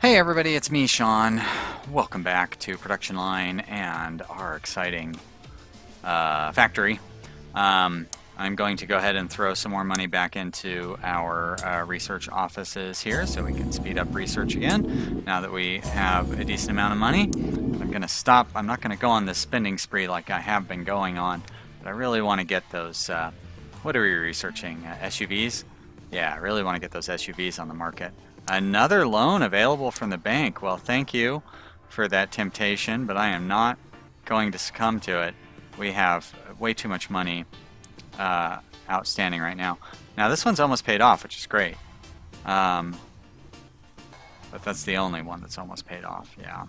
Hey everybody, it's me, Sean. Welcome back to Production Line and our exciting factory. I'm going to go ahead and throw some more money back into our research offices here so we can speed up research again. Now that we have a decent amount of money, I'm going to stop. I'm not going to go on this spending spree like I have been going on, but I really want to get those, what are we researching, SUVs? Yeah, I really want to get those SUVs on the market. Another loan available from the bank. Well, thank you for that temptation, but I am not going to succumb to it. We have way too much money outstanding right now. Now, this one's almost paid off, which is great. But that's the only one that's almost paid off, yeah.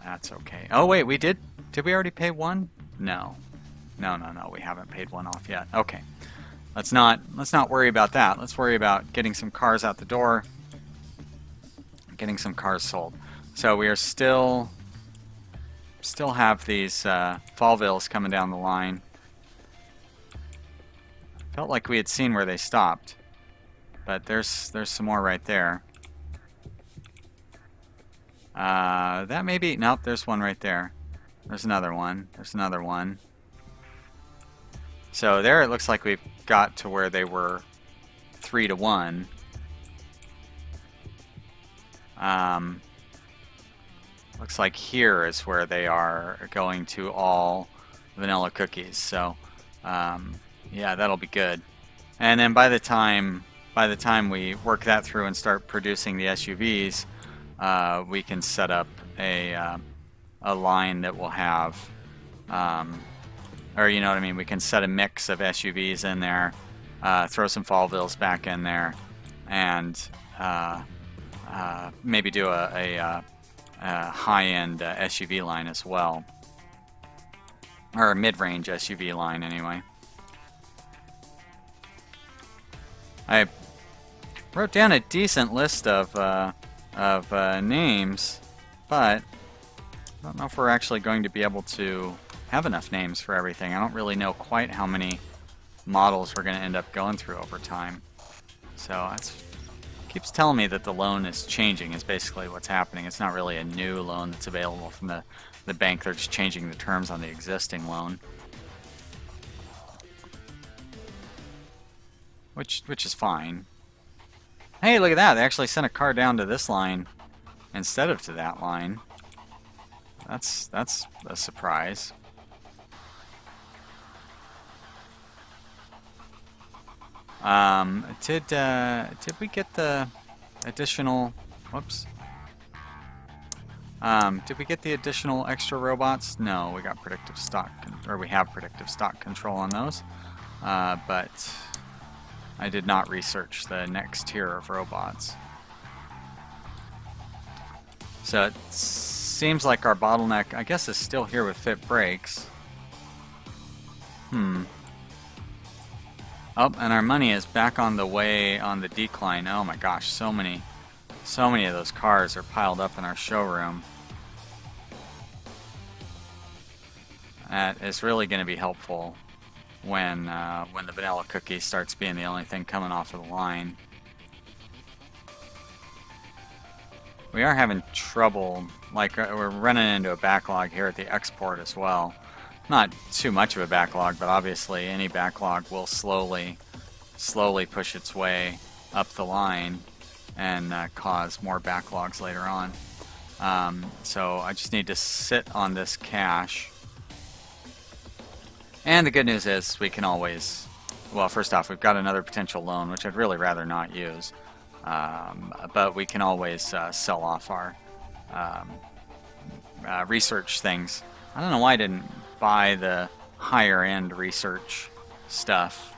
That's okay. Oh, wait, we did we already pay one? No. No, we haven't paid one off yet. Okay. Let's not worry about that. Let's worry about getting some cars out the door, getting some cars sold. So we are still have these Fallvilles coming down the line. Felt like we had seen where they stopped, but there's some more right there. That may be, nope, there's one right there. There's another one. There's another one. So there it looks like we've got to where they were 3-1. Looks like here is where they are going to all vanilla cookies. So yeah, that'll be good. And then by the time we work that through and start producing the SUVs, we can set up a line that will have or you know what I mean, we can set a mix of SUVs in there, throw some Fallvilles back in there, and maybe do a high-end SUV line as well. Or a mid-range SUV line, anyway. I wrote down a decent list of names, but I don't know if we're actually going to be able to have enough names for everything. I don't really know quite how many models we're going to end up going through over time. So it keeps telling me that the loan is changing is basically what's happening. It's not really a new loan that's available from the bank. They're just changing the terms on the existing loan. Which is fine. Hey, look at that. They actually sent a car down to this line instead of to that line. That's a surprise. Did we get the additional, whoops. Did we get the additional extra robots? No, we got predictive stock, or we have predictive stock control on those. But I did not research the next tier of robots. So it seems like our bottleneck, I guess, is still here with fit brakes. Oh, and our money is back on the way on the decline. Oh my gosh, so many of those cars are piled up in our showroom. That is really going to be helpful when the vanilla cookie starts being the only thing coming off of the line. We are having trouble, like we're running into a backlog here at the export as well. Not too much of a backlog, but obviously any backlog will slowly push its way up the line and cause more backlogs later on. So I just need to sit on this cash. And the good news is we can always, well, first off, we've got another potential loan, which I'd really rather not use. But we can always sell off our research things. I don't know why I didn't buy the higher end research stuff.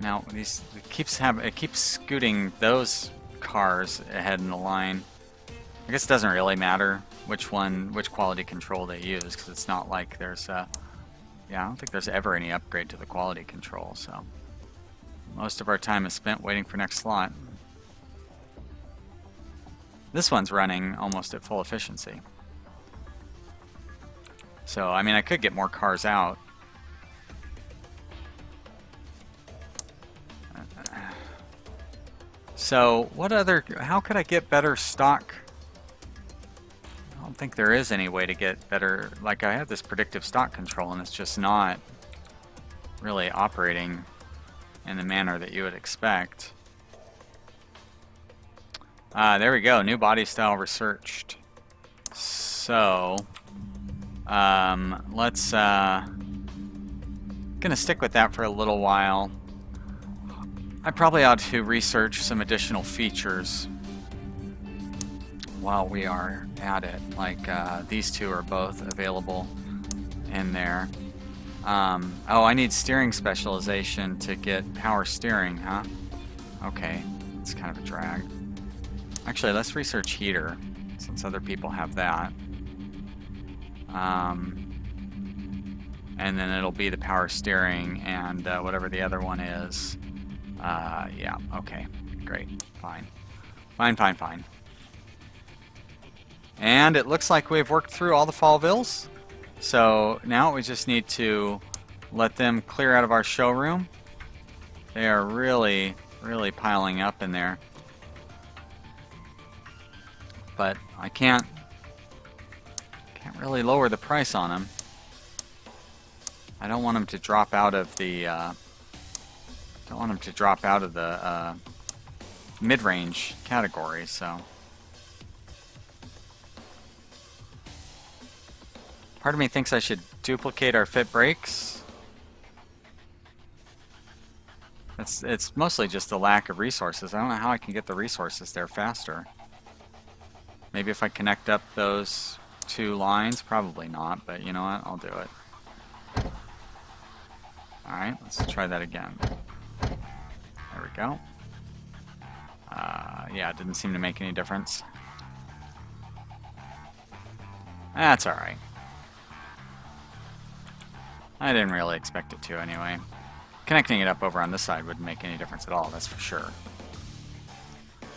Now it keeps scooting those cars ahead in the line. I guess it doesn't really matter which quality control they use, because it's not like there's I don't think there's ever any upgrade to the quality control, so most of our time is spent waiting for next slot. This one's running almost at full efficiency. So, I mean, I could get more cars out. So, how could I get better stock? I don't think there is any way to get better. Like, I have this predictive stock control and it's just not really operating in the manner that you would expect. There we go, new body style researched. So, let's, gonna stick with that for a little while. I probably ought to research some additional features while we are at it. Like, these two are both available in there. Oh, I need steering specialization to get power steering, huh? Okay, it's kind of a drag. Actually, let's research heater, since other people have that. And then it'll be the power steering and whatever the other one is. Yeah, okay, great, fine. Fine. And it looks like we've worked through all the Fallvilles. So now we just need to let them clear out of our showroom. They are really, really piling up in there. But I can't really lower the price on them. I don't want them to drop out of the mid-range category, so part of me thinks I should duplicate our fit brakes. It's mostly just the lack of resources. I don't know how I can get the resources there faster. Maybe if I connect up those two lines, probably not, but you know what, I'll do it. Alright, let's try that again. There we go. Yeah, it didn't seem to make any difference. That's alright. I didn't really expect it to anyway. Connecting it up over on this side wouldn't make any difference at all, that's for sure.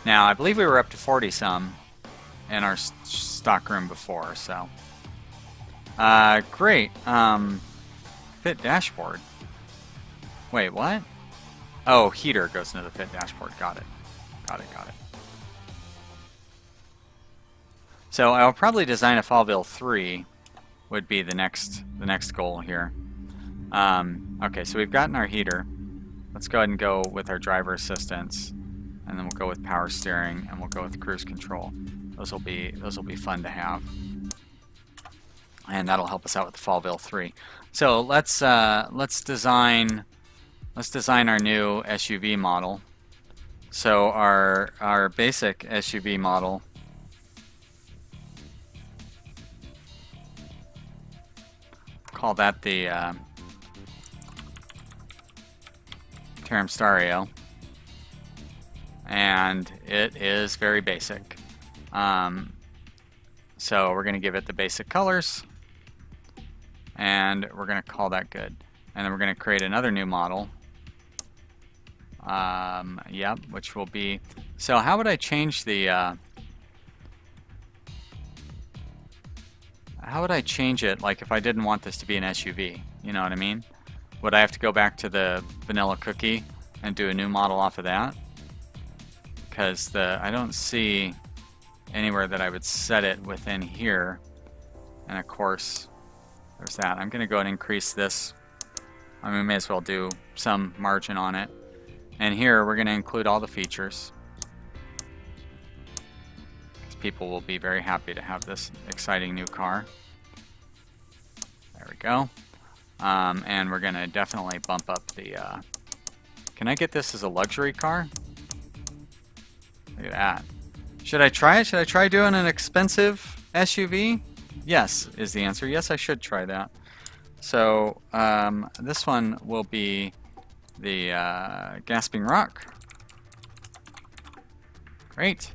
Now, I believe we were up to 40-some in our stock room before, so. Great. Fit dashboard. Wait, what? Oh, heater goes into the fit dashboard. Got it. So I'll probably design a Fallville 3 would be the next goal here. Okay, so we've gotten our heater. Let's go ahead and go with our driver assistance, and then we'll go with power steering, and we'll go with cruise control. Those will be fun to have, and that'll help us out with the Fallville 3. So let's design our new SUV model. So our basic SUV model, call that the Terram Stereo, and it is very basic. So we're going to give it the basic colors, and we're going to call that good. And then we're going to create another new model. Yep, which will be. So how would I change the? How would I change it? Like if I didn't want this to be an SUV, you know what I mean? Would I have to go back to the vanilla cookie and do a new model off of that? Because I don't see anywhere that I would set it within here. And of course, there's that. I'm going to go and increase this. I mean, we may as well do some margin on it. And here we're going to include all the features. Because people will be very happy to have this exciting new car. There we go. And we're going to definitely bump up the... Can I get this as a luxury car? Look at that. Should I try it? Should I try doing an expensive SUV? Yes, is the answer. Yes, I should try that. So this one will be the Gasping Rock. Great.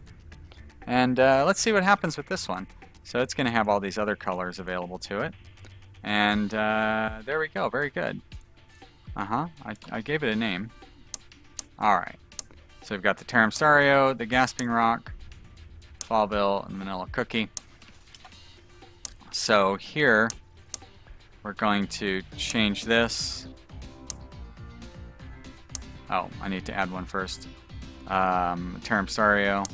And let's see what happens with this one. So it's going to have all these other colors available to it. And there we go. Very good. I gave it a name. Alright. So we've got the Terram Stereo, the Gasping Rock, Fallville, and Vanilla Cookie. So here we're going to change this. Oh, I need to add one first. Terramstario.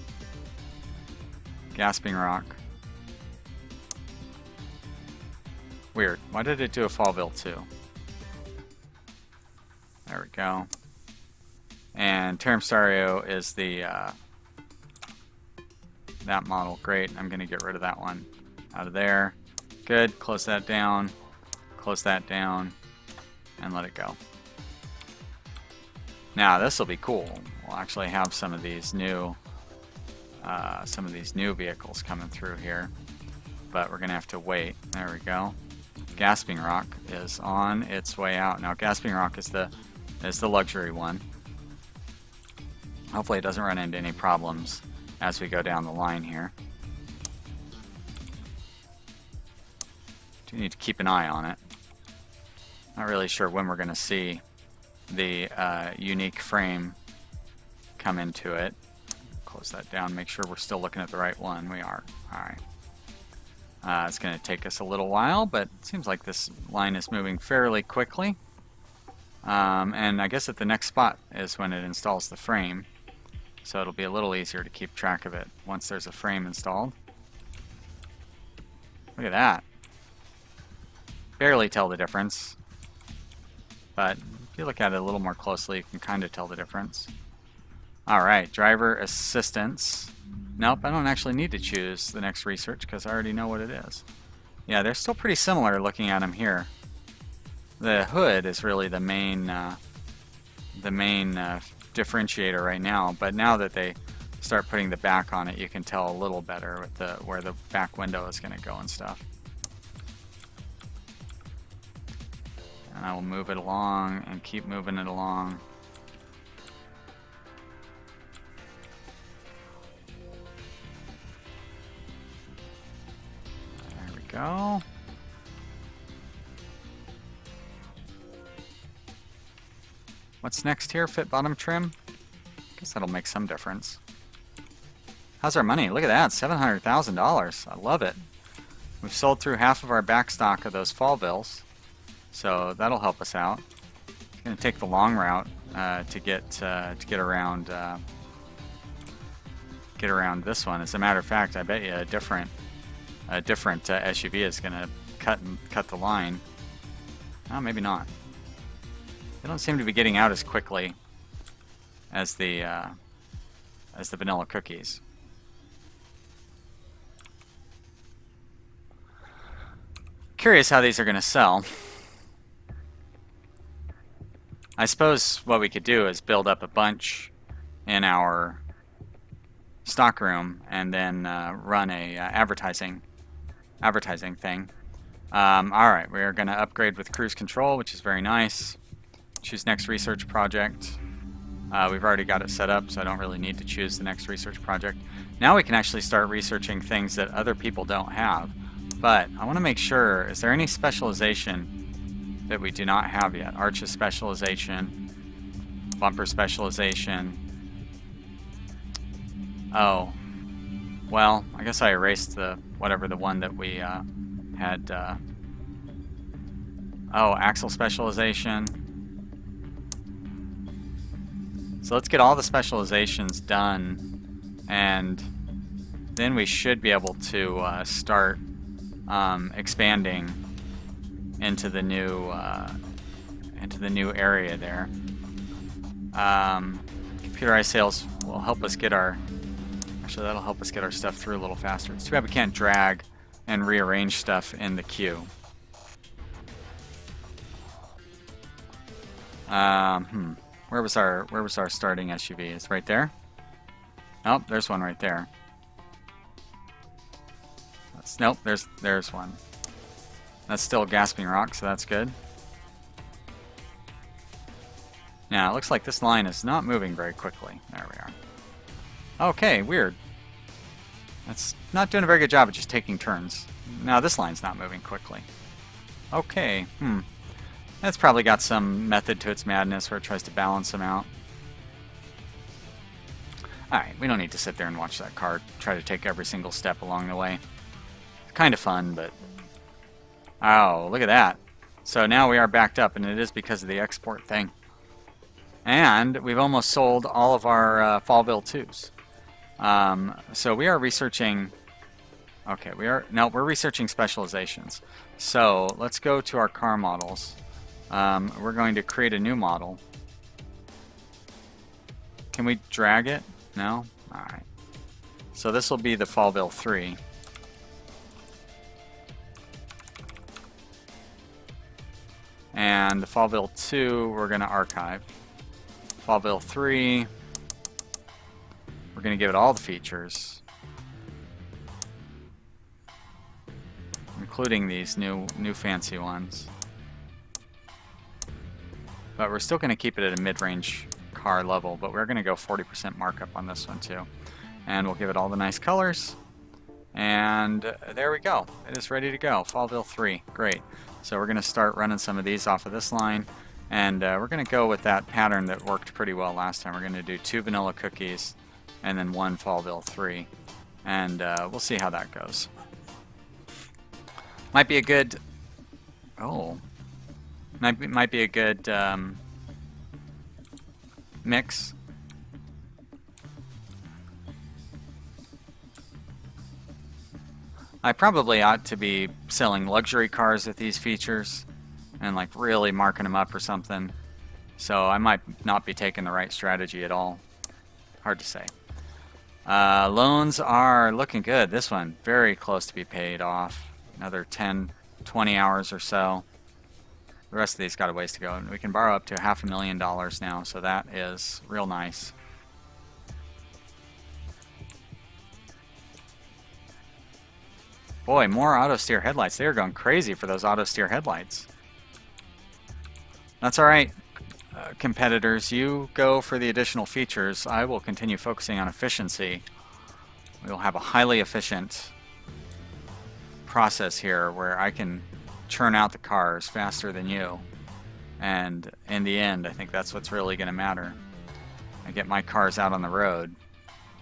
Gasping Rock. Weird. Why did it do a Fallville too? There we go. And Terramstario is the that model. Great. I'm going to get rid of that one out of there. Good. Close that down. Close that down. And let it go. Now this will be cool. We'll actually have some of these new vehicles coming through here, but we're gonna have to wait. There we go. Gasping Rock is on its way out now. Gasping Rock is the luxury one. Hopefully it doesn't run into any problems as we go down the line here. Do need to keep an eye on it. Not really sure when we're gonna see the unique frame come into it. Close that down, make sure we're still looking at the right one. We are. Alright. It's going to take us a little while, but it seems like this line is moving fairly quickly. And I guess at the next spot is when it installs the frame. So it'll be a little easier to keep track of it once there's a frame installed. Look at that. Barely tell the difference. But if you look at it a little more closely, you can kind of tell the difference. Alright, driver assistance. Nope, I don't actually need to choose the next research because I already know what it is. Yeah, they're still pretty similar looking at them here. The hood is really the main differentiator right now, but now that they start putting the back on it, you can tell a little better with where the back window is going to go and stuff. And I will move it along and keep moving it along. There we go. What's next here? Fit bottom trim? Guess that'll make some difference. How's our money? Look at that, $700,000. I love it. We've sold through half of our back stock of those Fallvilles, so that'll help us out. It's going to take the long route to get around this one. As a matter of fact, I bet you a different SUV is going to cut the line. Oh, maybe not. They don't seem to be getting out as quickly as the vanilla cookies. Curious how these are going to sell. I suppose what we could do is build up a bunch in our stock room and then run a advertising thing. Alright, we are going to upgrade with cruise control, which is very nice. Choose next research project. We've already got it set up, so I don't really need to choose the next research project. Now we can actually start researching things that other people don't have. But I want to make sure, is there any specialization that we do not have yet? Arches specialization, bumper specialization. Oh, well, I guess I erased the one that we had. Oh, axle specialization. So let's get all the specializations done, and then we should be able to start expanding into the new area there. Computerized sales will help us get our. Actually, that'll help us get our stuff through a little faster. It's too bad we can't drag and rearrange stuff in the queue. Where was our starting SUV? It's right there. Oh, there's one right there. Nope, there's one. That's still Gasping Rock, so that's good. Now, it looks like this line is not moving very quickly. There we are. Okay, weird. That's not doing a very good job of just taking turns. Now, this line's not moving quickly. Okay, That's probably got some method to its madness where it tries to balance them out. Alright, we don't need to sit there and watch that car try to take every single step along the way. It's kind of fun, but... Oh, look at that. So now we are backed up, and it is because of the export thing. And we've almost sold all of our Fallville 2s. So we are researching... Okay, we're researching specializations. So let's go to our car models. We're going to create a new model. Can we drag it? No? Alright. So this will be the Fallville 3. And the Fallville 2 we're going to archive. Fallville 3, we're going to give it all the features, including these new fancy ones. But we're still going to keep it at a mid-range car level, but we're going to go 40% markup on this one too. And we'll give it all the nice colors. And there we go. It is ready to go. Fallville 3. Great. So we're going to start running some of these off of this line. And we're going to go with that pattern that worked pretty well last time. We're going to do 2 vanilla cookies and then 1 Fallville 3. And we'll see how that goes. Might be a good... Oh. Might be a good mix. I probably ought to be selling luxury cars with these features and like really marking them up or something. So I might not be taking the right strategy at all. Hard to say. Loans are looking good. This one, very close to be paid off. Another 10, 20 hours or so. The rest of these got a ways to go. And we can borrow up to $500,000 now, so that is real nice. Boy, more auto steer headlights. They are going crazy for those auto steer headlights. That's alright, competitors. You go for the additional features. I will continue focusing on efficiency. We will have a highly efficient process here where I can churn out the cars faster than you. And in the end, I think that's what's really going to matter. I get my cars out on the road,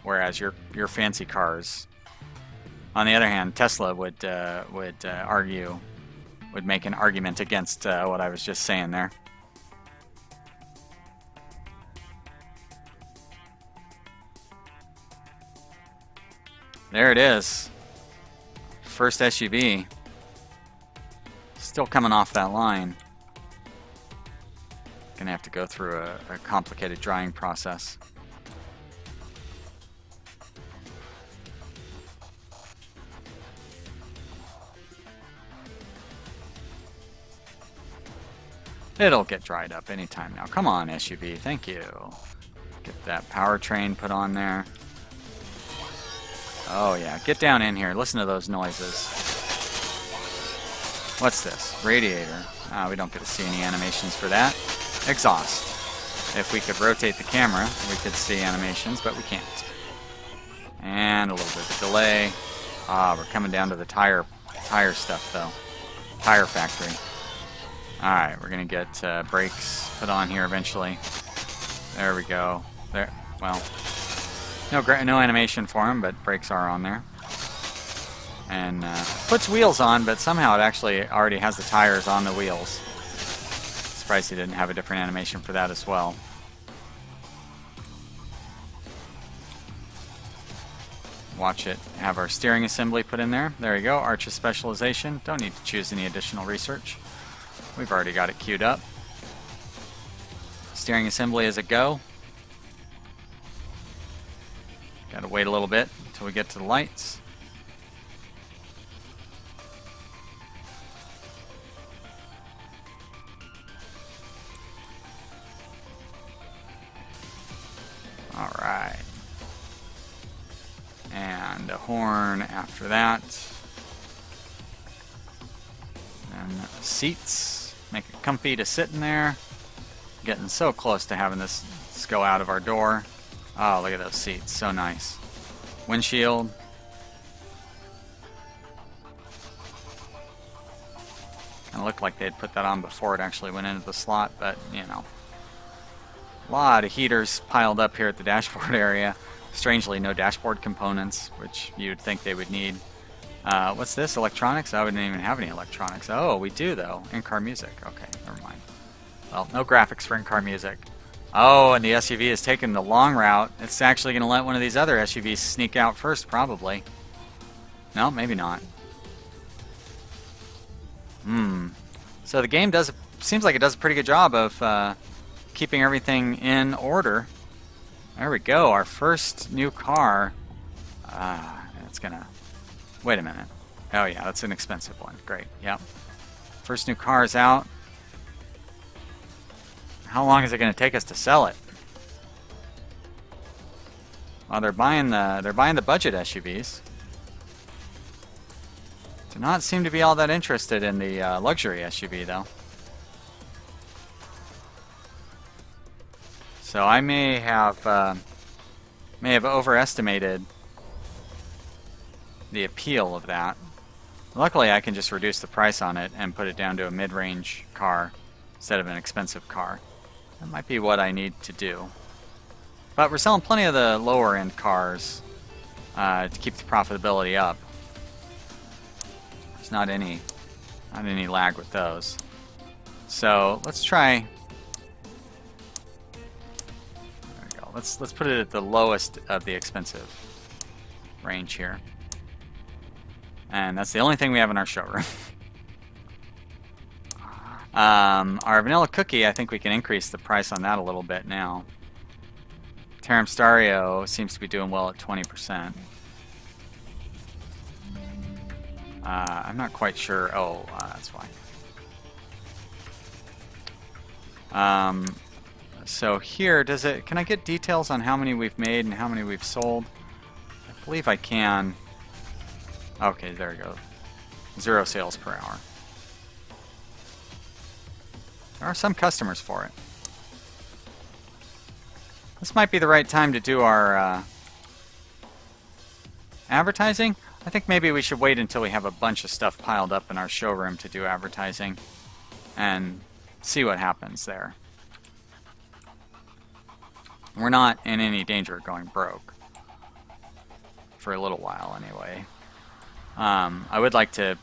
whereas your fancy cars... On the other hand, Tesla would make an argument against what I was just saying there. There it is. First SUV. Still coming off that line. Gonna have to go through a complicated drying process. It'll get dried up anytime now. Come on, SUV. Thank you. Get that powertrain put on there. Oh, yeah. Get down in here. Listen to those noises. What's this? Radiator. We don't get to see any animations for that. Exhaust. If we could rotate the camera, we could see animations, but we can't. And a little bit of delay. We're coming down to the tire stuff, though. Tire factory. Alright, we're going to get brakes put on here eventually. There we go. There. Well, no animation for them, but brakes are on there. And puts wheels on, but somehow it actually already has the tires on the wheels. Surprised he didn't have a different animation for that as well. Watch it have our steering assembly put in there. There you go, Arches specialization. Don't need to choose any additional research. We've already got it queued up. Steering assembly is a go. Gotta wait a little bit until we get to the lights. Alright. And a horn after that. And seats. Make it comfy to sit in there. Getting so close to having this go out of our door. Oh, look at those seats. So nice. Windshield. Kind of looked like they'd put that on before it actually went into the slot, but, you know. A lot of heaters piled up here at the dashboard area. Strangely, no dashboard components, which you'd think they would need. What's this? Electronics? I wouldn't even have any electronics. Oh, we do though. In-car music. Okay, never mind. Well, no graphics for in-car music. Oh, and the SUV is taking the long route. It's actually going to let one of these other SUVs sneak out first, probably. No, maybe not. So the game seems like it does a pretty good job of keeping everything in order. There we go. Our first new car. It's going to... Wait a minute. Oh, yeah, that's an expensive one. Great. Yep. First new car is out. How long is it going to take us to sell it? Well, they're buying the budget SUVs. Do not seem to be all that interested in the luxury SUV, though. So I may have overestimated the appeal of that. Luckily, I can just reduce the price on it and put it down to a mid-range car instead of an expensive car. That might be what I need to do. But we're selling plenty of the lower-end cars to keep the profitability up. There's not any lag with those. So let's try. There we go. Let's put it at the lowest of the expensive range here. And that's the only thing we have in our showroom. Our vanilla cookie, I think we can increase the price on that a little bit now. Tarim Stereo seems to be doing well at 20%. I'm not quite sure. Oh, that's fine. So here, can I get details on how many we've made and how many we've sold? I believe I can. Okay, there we go. 0 sales per hour. There are some customers for it. This might be the right time to do our advertising. I think maybe we should wait until we have a bunch of stuff piled up in our showroom to do advertising and see what happens there. We're not in any danger of going broke. For a little while, anyway. I would like to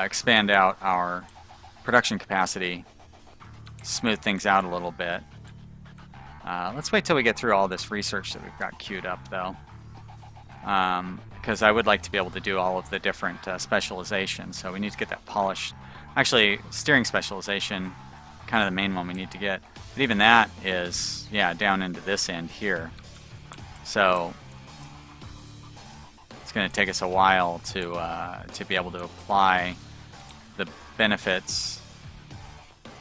expand out our production capacity, smooth things out a little bit. Let's wait till we get through all this research that we've got queued up, though. Because I would like to be able to do all of the different specializations, so we need to get that polished. Actually, steering specialization, kind of the main one we need to get. But even that is, yeah, down into this end here. So it's going to take us a while to be able to apply the benefits.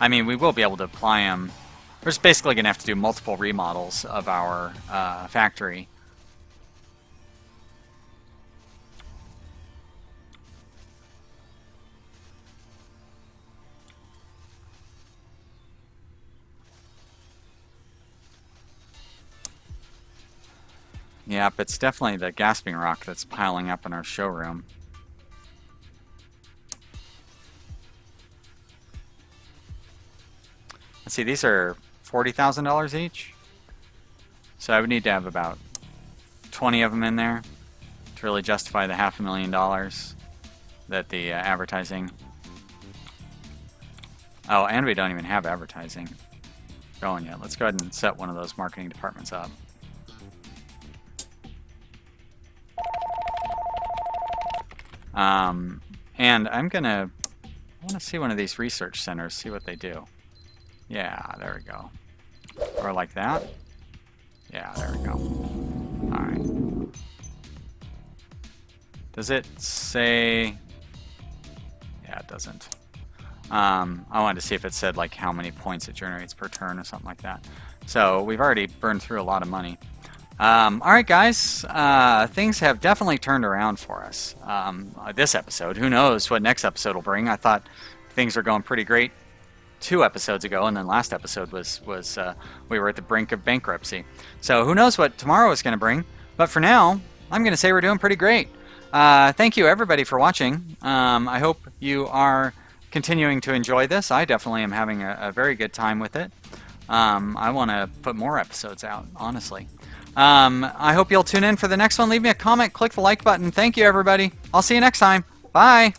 I mean, we will be able to apply them. We're just basically going to have to do multiple remodels of our factory. Yep, it's definitely the gasping rock that's piling up in our showroom. Let's see, these are $40,000 each. So I would need to have about 20 of them in there to really justify the $500,000 that the advertising. Oh, and we don't even have advertising going yet. Let's go ahead and set one of those marketing departments up. And I want to see one of these research centers, see what they do. Yeah, there we go. Or like that. Yeah, there we go. Alright. Does it say... Yeah, it doesn't. I wanted to see if it said like how many points it generates per turn or something like that. So we've already burned through a lot of money. Alright guys, things have definitely turned around for us this episode. Who knows what next episode will bring. I thought things were going pretty great 2 episodes ago, and then last episode was we were at the brink of bankruptcy. So who knows what tomorrow is going to bring. But for now, I'm going to say we're doing pretty great. Thank you everybody for watching. I hope you are continuing to enjoy this. I definitely am having a very good time with it. I want to put more episodes out, honestly. I hope you'll tune in for the next one. Leave me a comment, click the like button. Thank you, everybody. I'll see you next time. Bye.